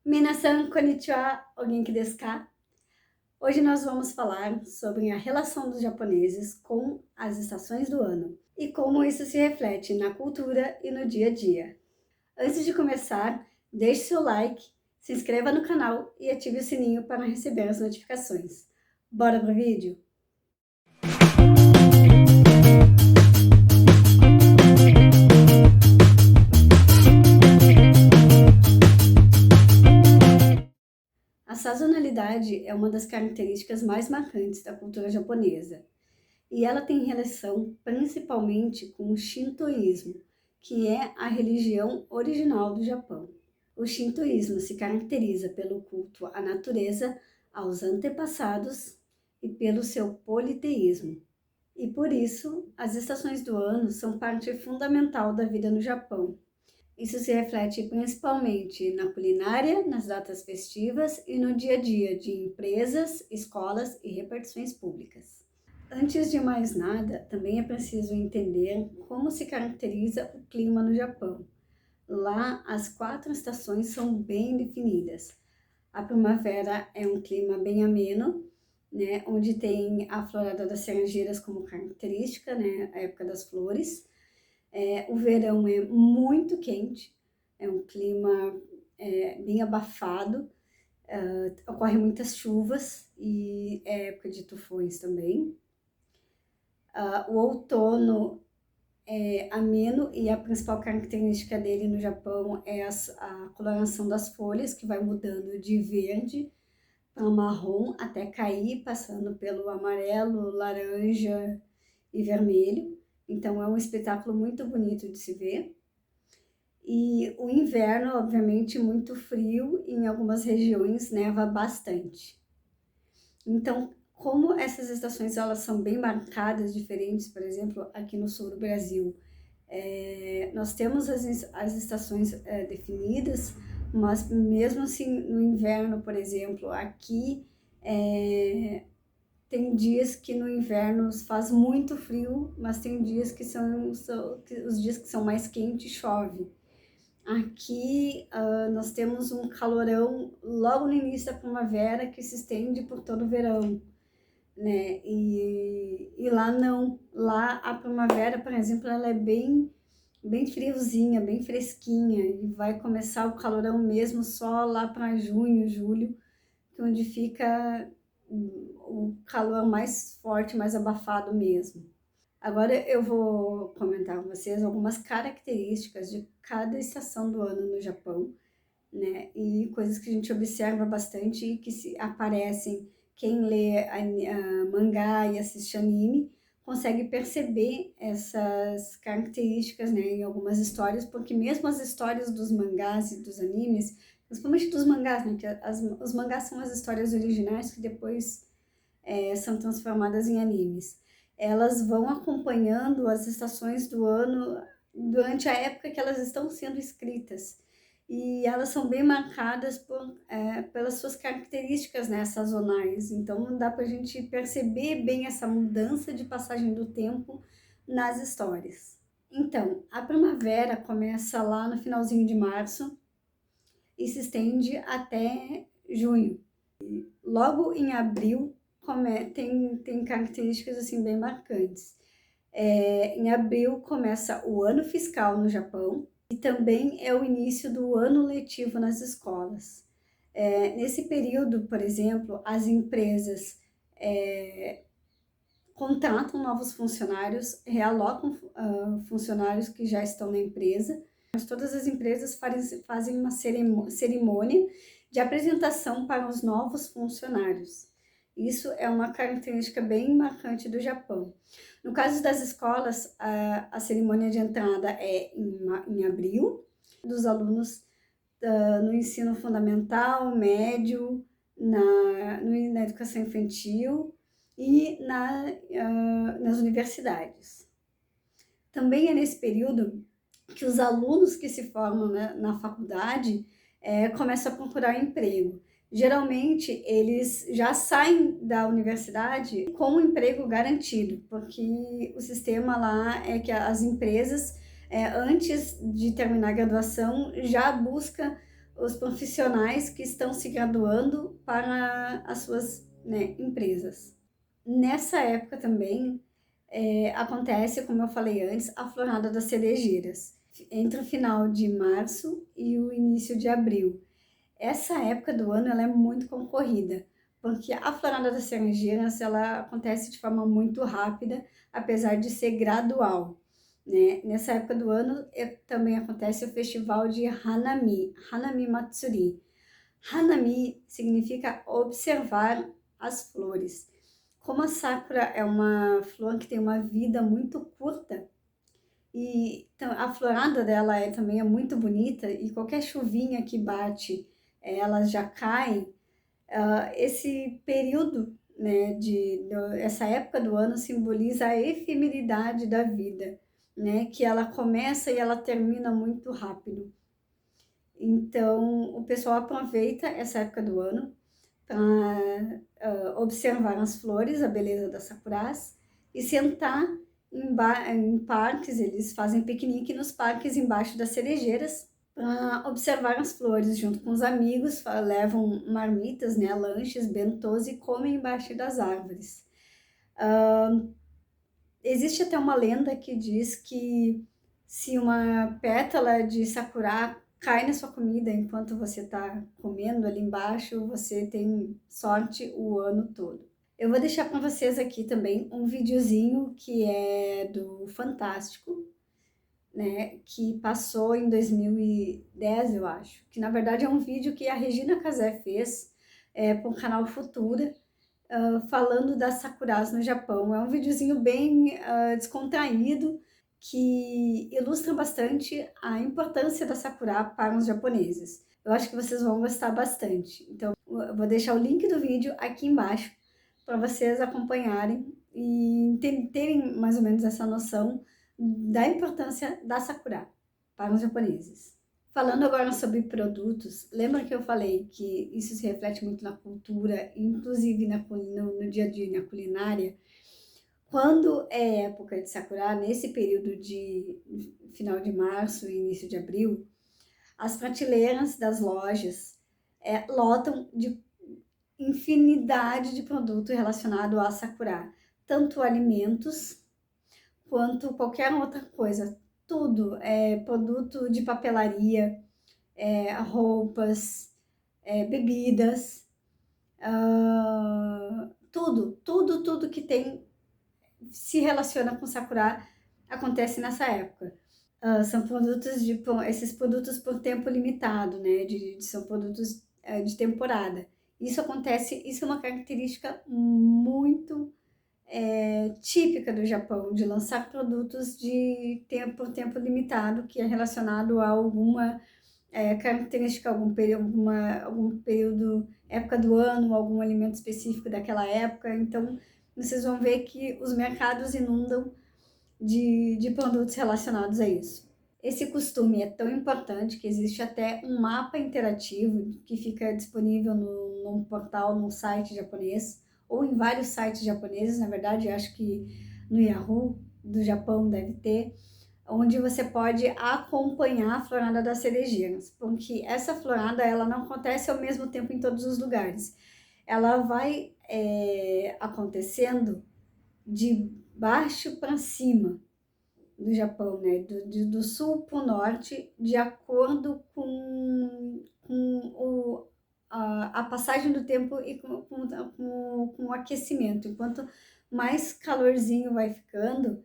Minasan konnichiwa, o genki desu ka? Hoje nós vamos falar sobre a relação dos japoneses com as estações do ano e como isso se reflete na cultura e no dia a dia. Antes de começar, deixe seu like, se inscreva no canal e ative o sininho para receber as notificações. Bora pro vídeo? A sazonalidade é uma das características mais marcantes da cultura japonesa, e ela tem relação principalmente com o Shintoísmo, que é a religião original do Japão. O Shintoísmo se caracteriza pelo culto à natureza, aos antepassados e pelo seu politeísmo. E por isso, as estações do ano são parte fundamental da vida no Japão. Isso se reflete principalmente na culinária, nas datas festivas e no dia a dia de empresas, escolas e repartições públicas. Antes de mais nada, também é preciso entender como se caracteriza o clima no Japão. Lá, as 4 estações são bem definidas. A primavera é um clima bem ameno, né, onde tem a florada das cerejeiras como característica, né, a época das flores. O verão é muito quente, é um clima bem abafado, ocorrem muitas chuvas e é época de tufões também. O outono é ameno e a principal característica dele no Japão é a coloração das folhas, que vai mudando de verde para marrom até cair, passando pelo amarelo, laranja e vermelho. Então é um espetáculo muito bonito de se ver. E o inverno, obviamente, muito frio, e em algumas regiões neva bastante. Então, como essas estações elas são bem marcadas, diferentes, por exemplo, aqui no sul do Brasil, nós temos as estações definidas, mas mesmo assim no inverno, por exemplo, aqui tem dias que no inverno faz muito frio, mas tem dias que são os dias que são mais quentes, chove. Aqui nós temos um calorão logo no início da primavera que se estende por todo o verão, né? E lá não, lá a primavera, por exemplo, ela é bem friozinha, bem fresquinha, e vai começar o calorão mesmo só lá para junho, julho, onde fica o calor mais forte, mais abafado mesmo. Agora eu vou comentar com vocês algumas características de cada estação do ano no Japão, né? E coisas que a gente observa bastante e que aparecem. Quem lê a mangá e assiste anime consegue perceber essas características, né, em algumas histórias, porque mesmo as histórias dos mangás e dos animes, principalmente dos mangás, né, que os mangás são as histórias originais que depois são transformadas em animes. Elas vão acompanhando as estações do ano durante a época que elas estão sendo escritas. E elas são bem marcadas pelas suas características, né, sazonais. Então dá para a gente perceber bem essa mudança de passagem do tempo nas histórias. Então, a primavera começa lá no finalzinho de março e se estende até junho. Logo em abril tem características assim bem marcantes. Em abril começa o ano fiscal no Japão e também é o início do ano letivo nas escolas. Nesse período, por exemplo, as empresas contratam novos funcionários, realocam funcionários que já estão na empresa. Mas todas as empresas fazem uma cerimônia de apresentação para os novos funcionários. Isso é uma característica bem marcante do Japão. No caso das escolas, a cerimônia de entrada é em abril, dos alunos no ensino fundamental, médio, na educação infantil e nas universidades. Também é nesse período que os alunos que se formam, né, na faculdade começam a procurar emprego. Geralmente, eles já saem da universidade com um emprego garantido, porque o sistema lá é que as empresas, antes de terminar a graduação, já busca os profissionais que estão se graduando para as suas, né, empresas. Nessa época também acontece, como eu falei antes, a florada das cerejeiras, entre o final de março e o início de abril. Essa época do ano ela é muito concorrida, porque a florada das cerejeiras ela acontece de forma muito rápida, apesar de ser gradual. Né? Nessa época do ano também acontece o festival de Hanami, Hanami Matsuri. Hanami significa observar as flores. Como a sakura é uma flor que tem uma vida muito curta, e então, a florada dela também é muito bonita, e qualquer chuvinha que bate, elas já caem. Esse período, né, essa época do ano simboliza a efemeridade da vida, né, que ela começa e ela termina muito rápido. Então, o pessoal aproveita essa época do ano para observar as flores, a beleza das sakuras, e sentar em parques, eles fazem piquenique nos parques embaixo das cerejeiras para observar as flores junto com os amigos, levam marmitas, né, lanches, bentôs e comem embaixo das árvores. Existe até uma lenda que diz que se uma pétala de sakura cai na sua comida enquanto você está comendo ali embaixo, você tem sorte o ano todo. Eu vou deixar para vocês aqui também um videozinho que é do Fantástico, né, que passou em 2010, eu acho, que na verdade é um vídeo que a Regina Casé fez para o canal Futura, falando das sakuras no Japão. É um videozinho bem descontraído, que ilustra bastante a importância da sakura para os japoneses. Eu acho que vocês vão gostar bastante. Então, eu vou deixar o link do vídeo aqui embaixo para vocês acompanharem e terem mais ou menos essa noção da importância da sakura para os japoneses. Falando agora sobre produtos, lembra que eu falei que isso se reflete muito na cultura, inclusive no dia a dia, na culinária? Quando é época de sakura, nesse período de final de março e início de abril, as prateleiras das lojas lotam de infinidade de produto relacionado a sakura, tanto alimentos quanto qualquer outra coisa. Tudo, produto de papelaria, roupas, bebidas, tudo que tem se relaciona com sakura acontece nessa época. São produtos esses produtos por tempo limitado, né? São produtos de temporada. Isso é uma característica muito típica do Japão, de lançar produtos por tempo limitado, que é relacionado a alguma característica, algum período, época do ano, algum alimento específico daquela época. Então, vocês vão ver que os mercados inundam de produtos relacionados a isso. Esse costume é tão importante que existe até um mapa interativo que fica disponível num portal, num site japonês, ou em vários sites japoneses, na verdade, eu acho que no Yahoo do Japão deve ter, onde você pode acompanhar a florada das cerejeiras, porque essa florada ela não acontece ao mesmo tempo em todos os lugares. Ela vai acontecendo de baixo para cima do Japão, né? Do sul para o norte, de acordo com a passagem do tempo e com o aquecimento. Enquanto mais calorzinho vai ficando,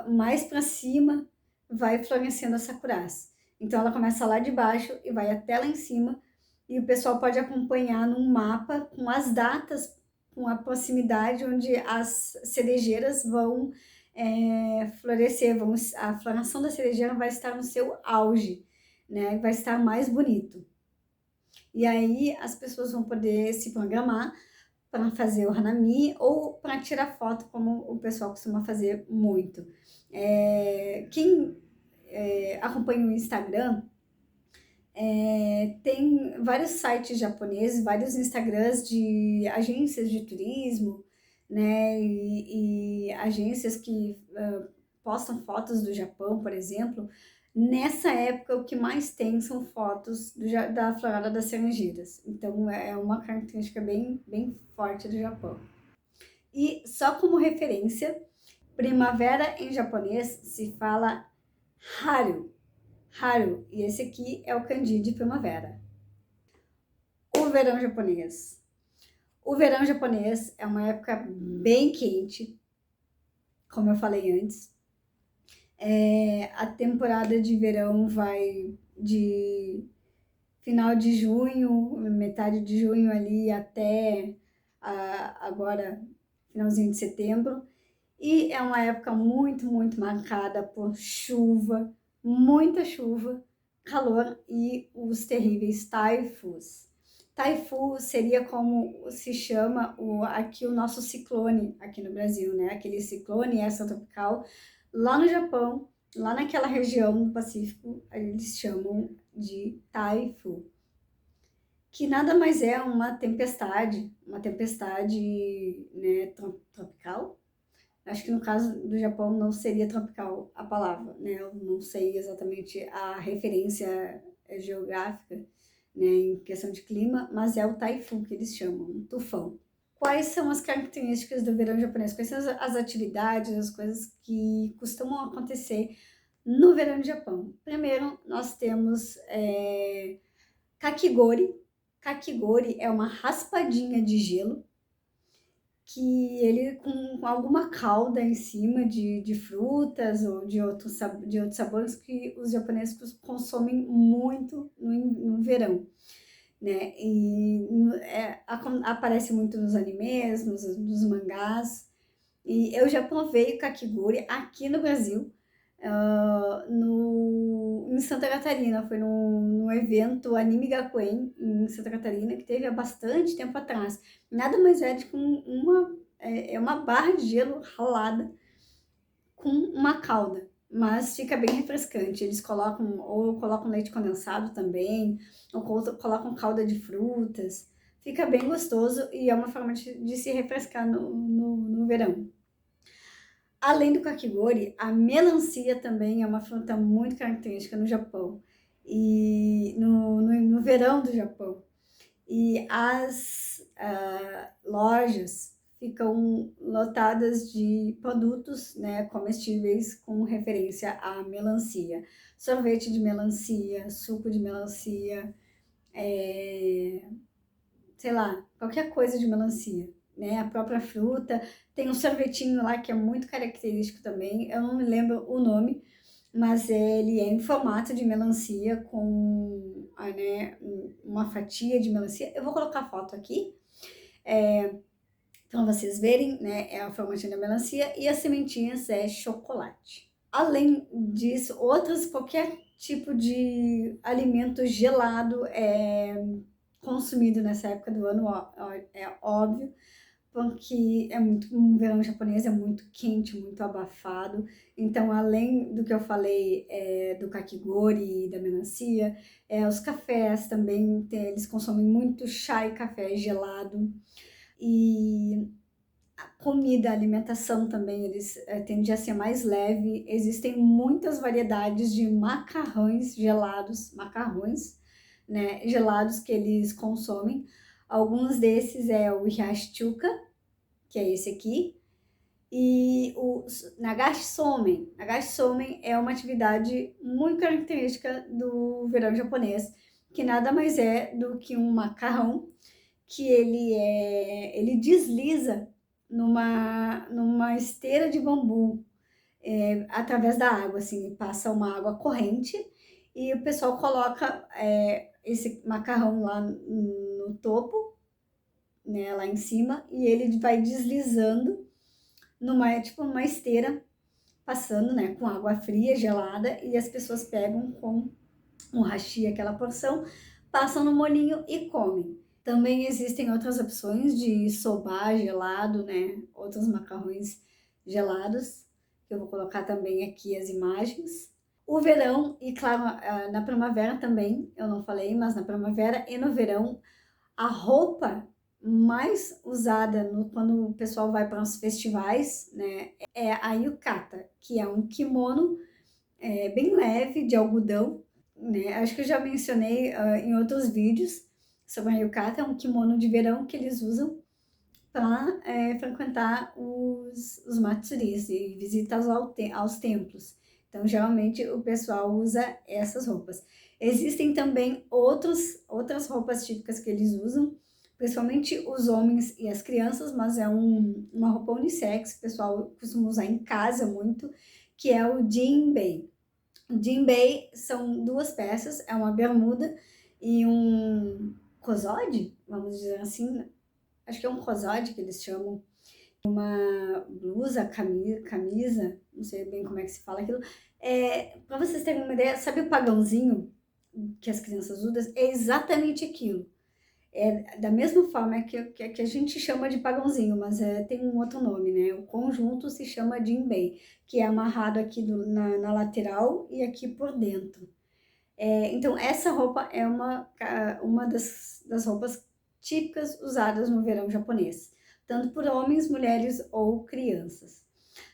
mais para cima vai florescendo as sakuras. Então ela começa lá de baixo e vai até lá em cima, e o pessoal pode acompanhar num mapa com as datas, com a proximidade onde as cerejeiras vão florescer, a floração da cerejeira vai estar no seu auge, né? Vai estar mais bonito. E aí as pessoas vão poder se programar para fazer o Hanami ou para tirar foto, como o pessoal costuma fazer muito. Quem acompanha o Instagram, tem vários sites japoneses, vários Instagrams de agências de turismo, né, e agências que postam fotos do Japão, por exemplo, Nessa época, o que mais tem são fotos da florada das cerejiras. Então, é uma característica bem forte do Japão. E só como referência, primavera em japonês se fala haru. Haru. E esse aqui é o kanji de primavera. O verão japonês. O verão japonês é uma época bem quente, como eu falei antes. A temporada de verão vai de final de junho, metade de junho ali até agora, finalzinho de setembro. E é uma época muito marcada por chuva, muita chuva, calor e os terríveis taifus. Taifu seria como se chama aqui o nosso ciclone aqui no Brasil, né? Aquele ciclone extratropical. Lá no Japão, lá naquela região do Pacífico, eles chamam de taifu, que nada mais é uma tempestade, né, tropical. Acho que no caso do Japão não seria tropical a palavra, né? Eu não sei exatamente a referência geográfica, né, em questão de clima, mas é o taifu que eles chamam, um tufão. Quais são as características do verão japonês? Quais são as atividades, as coisas que costumam acontecer no verão do Japão? Primeiro, nós temos kakigori. Kakigori é uma raspadinha de gelo que ele com alguma calda em cima de frutas ou de outros sabores que os japoneses consomem muito no verão, né? E aparece muito nos animes, nos mangás. E eu já provei o kakigori aqui no Brasil, em Santa Catarina. Foi num evento Anime Gakuen em Santa Catarina, que teve há bastante tempo atrás. Nada mais é do que uma barra de gelo ralada com uma calda, mas fica bem refrescante. Eles colocam leite condensado também, ou colocam calda de frutas. Fica bem gostoso e é uma forma de se refrescar no verão. Além do kakigori, a melancia também é uma fruta muito característica no Japão e no verão do Japão. E as lojas ficam lotadas de produtos, né, comestíveis com referência à melancia. Sorvete de melancia, suco de melancia, sei lá, qualquer coisa de melancia, né? A própria fruta. Tem um sorvetinho lá que é muito característico também, eu não me lembro o nome, mas ele é em formato de melancia com né, uma fatia de melancia. Eu vou colocar a foto aqui, para vocês verem, né? É a formatinha da melancia e as sementinhas é chocolate. Além disso, qualquer tipo de alimento gelado é consumido nessa época do ano, é óbvio, porque o verão japonês é muito quente, muito abafado. Então, além do que eu falei do kakigori e da melancia, os cafés também, eles consomem muito chá e café gelado. E a comida, a alimentação também, eles tendem a ser mais leve. Existem muitas variedades de macarrões gelados, né, gelados que eles consomem. Alguns desses é o hiyashi-chuka, que é esse aqui, e o nagashi somen. Nagashi somen é uma atividade muito característica do verão japonês, que nada mais é do que um macarrão que ele desliza numa esteira de bambu, através da água, assim, passa uma água corrente e o pessoal coloca esse macarrão lá no topo, né, lá em cima, e ele vai deslizando numa esteira, passando, né, com água fria, gelada, e as pessoas pegam com um hashi, aquela porção, passam no molinho e comem. Também existem outras opções de soba gelado, né, outros macarrões gelados, que eu vou colocar também aqui as imagens. O verão, e claro, na primavera também, eu não falei, mas na primavera e no verão, a roupa mais usada quando o pessoal vai para os festivais, né, é a yukata, que é um kimono bem leve, de algodão, né? Acho que eu já mencionei em outros vídeos sobre a yukata, é um kimono de verão que eles usam para frequentar os matsuris e visitas aos templos. Então, geralmente, o pessoal usa essas roupas. Existem também outras roupas típicas que eles usam, principalmente os homens e as crianças, mas é uma roupa unissex, o pessoal costuma usar em casa muito, que é o jinbei. O jinbei são duas peças, é uma bermuda e um cosode, vamos dizer assim, acho que é um cosode que eles chamam, blusa, camisa, não sei bem como é que se fala aquilo. Para vocês terem uma ideia, sabe o pagãozinho que as crianças usam? É exatamente aquilo. É da mesma forma que a gente chama de pagãozinho, mas tem um outro nome, né? O conjunto se chama jinbei, que é amarrado aqui na lateral e aqui por dentro. Então, essa roupa é uma das roupas típicas usadas no verão japonês, tanto por homens, mulheres ou crianças.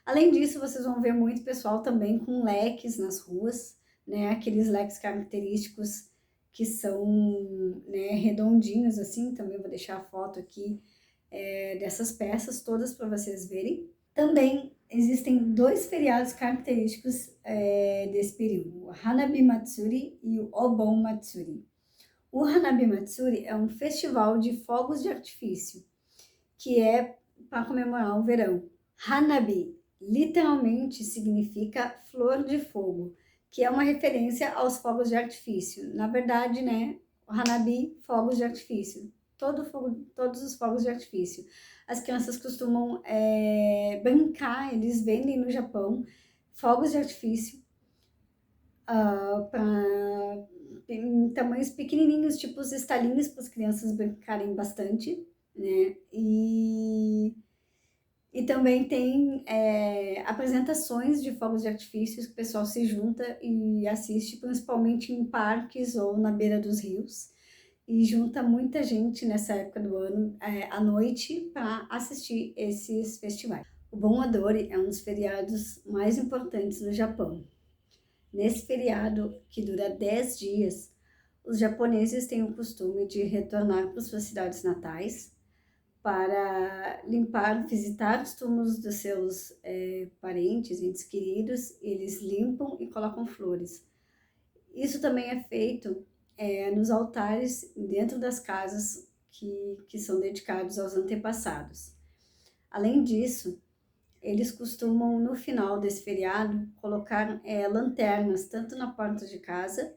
Além disso, vocês vão ver muito pessoal também com leques nas ruas, né? Aqueles leques característicos que são, né, redondinhos assim. Também vou deixar a foto aqui dessas peças todas para vocês verem. Também existem dois feriados característicos desse período, o Hanabi Matsuri e o Obon Matsuri. O Hanabi Matsuri é um festival de fogos de artifício, que é para comemorar o verão. Hanabi literalmente significa flor de fogo, que é uma referência aos fogos de artifício. Na verdade, né, o Hanabi, fogos de artifício. Todos os fogos de artifício. As crianças costumam brincar, eles vendem no Japão fogos de artifício em tamanhos pequenininhos, tipo os estalinhos, para as crianças brincarem bastante, né? E também tem apresentações de fogos de artifícios que o pessoal se junta e assiste, principalmente em parques ou na beira dos rios. E junta muita gente nessa época do ano, à noite, para assistir esses festivais. O Bon Odori é um dos feriados mais importantes no Japão. Nesse feriado, que dura 10 dias, os japoneses têm o costume de retornar para suas cidades natais para visitar os túmulos dos seus parentes, entes queridos. Eles limpam e colocam flores. Isso também é feito nos altares dentro das casas que são dedicados aos antepassados. Além disso, eles costumam, no final desse feriado, colocar lanternas, tanto na porta de casa,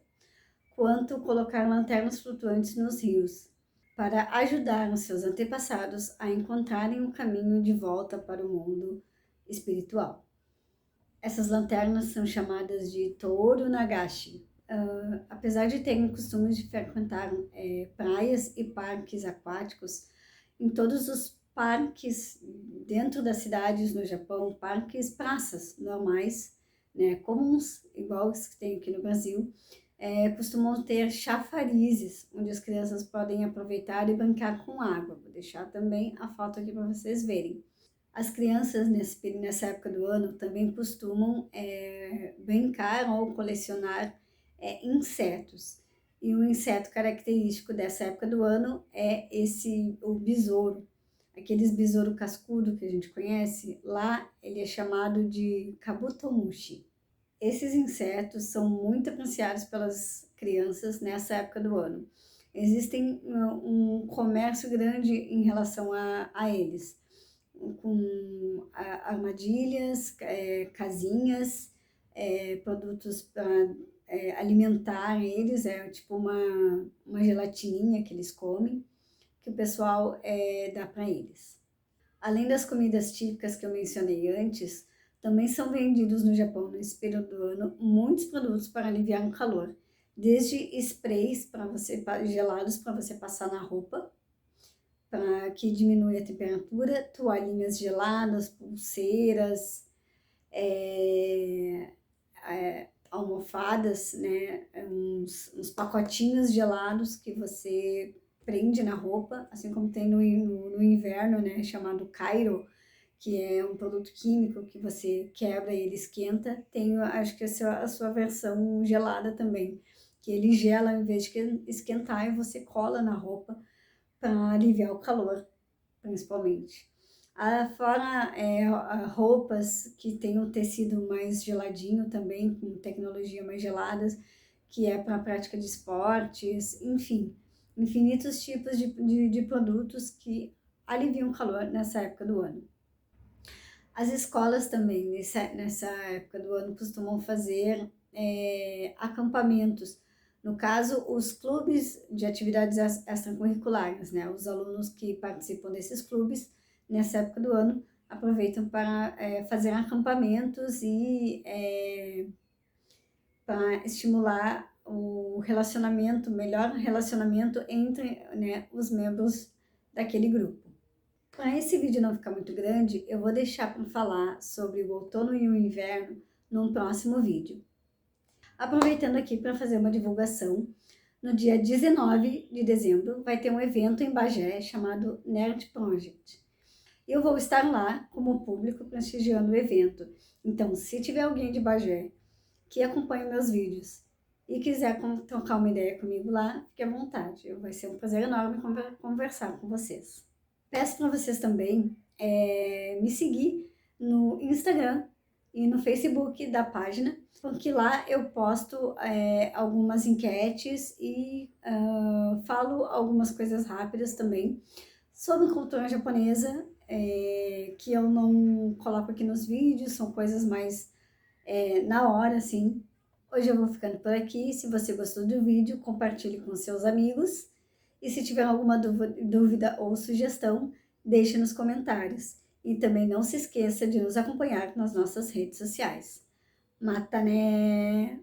quanto colocar lanternas flutuantes nos rios, para ajudar os seus antepassados a encontrarem o caminho de volta para o mundo espiritual. Essas lanternas são chamadas de Toru Nagashi. Apesar de terem costume de frequentar praias e parques aquáticos, em todos os parques dentro das cidades no Japão, praças normais, né, comuns, igual os que tem aqui no Brasil, costumam ter chafarizes, onde as crianças podem aproveitar e brincar com água. Vou deixar também a foto aqui para vocês verem. As crianças nessa época do ano também costumam brincar ou colecionar insetos. E o inseto característico dessa época do ano é o besouro. Aqueles besouro cascudo que a gente conhece, lá ele é chamado de kabutomushi. Esses insetos são muito apreciados pelas crianças nessa época do ano. Existem um comércio grande em relação a eles, com armadilhas, casinhas, produtos para alimentar eles, tipo uma gelatininha que eles comem, que o pessoal dá para eles. Além das comidas típicas que eu mencionei antes, também são vendidos no Japão, nesse período do ano, muitos produtos para aliviar o calor, desde sprays gelados para você passar na roupa, para que diminui a temperatura, toalhinhas geladas, pulseiras, almofadas, né, uns pacotinhos gelados que você prende na roupa, assim como tem no inverno, né, chamado kairo, que é um produto químico que você quebra e ele esquenta. Tem, acho que a sua versão gelada também, que ele gela ao invés de esquentar e você cola na roupa para aliviar o calor, principalmente. Fora roupas que tem um tecido mais geladinho também, com tecnologia mais geladas, que é para a prática de esportes, enfim, infinitos tipos de produtos que aliviam o calor nessa época do ano. As escolas também, nessa época do ano, costumam fazer acampamentos. No caso, os clubes de atividades extracurriculares, né? Os alunos que participam desses clubes, nessa época do ano, aproveitam para fazer acampamentos e para estimular o relacionamento, melhor relacionamento entre, né, os membros daquele grupo. Para esse vídeo não ficar muito grande, eu vou deixar para falar sobre o outono e o inverno num próximo vídeo. Aproveitando aqui para fazer uma divulgação, no dia 19 de dezembro vai ter um evento em Bagé chamado Nerd Project. Eu vou estar lá como público prestigiando o evento. Então, se tiver alguém de Bagé que acompanha meus vídeos e quiser trocar uma ideia comigo lá, fique à vontade. Vai ser um prazer enorme conversar com vocês. Peço para vocês também me seguir no Instagram e no Facebook da página, porque lá eu posto algumas enquetes e falo algumas coisas rápidas também sobre cultura japonesa, que eu não coloco aqui nos vídeos, são coisas mais na hora, assim. Hoje eu vou ficando por aqui. Se você gostou do vídeo, compartilhe com seus amigos. E se tiver alguma dúvida ou sugestão, deixe nos comentários. E também não se esqueça de nos acompanhar nas nossas redes sociais. Mata né!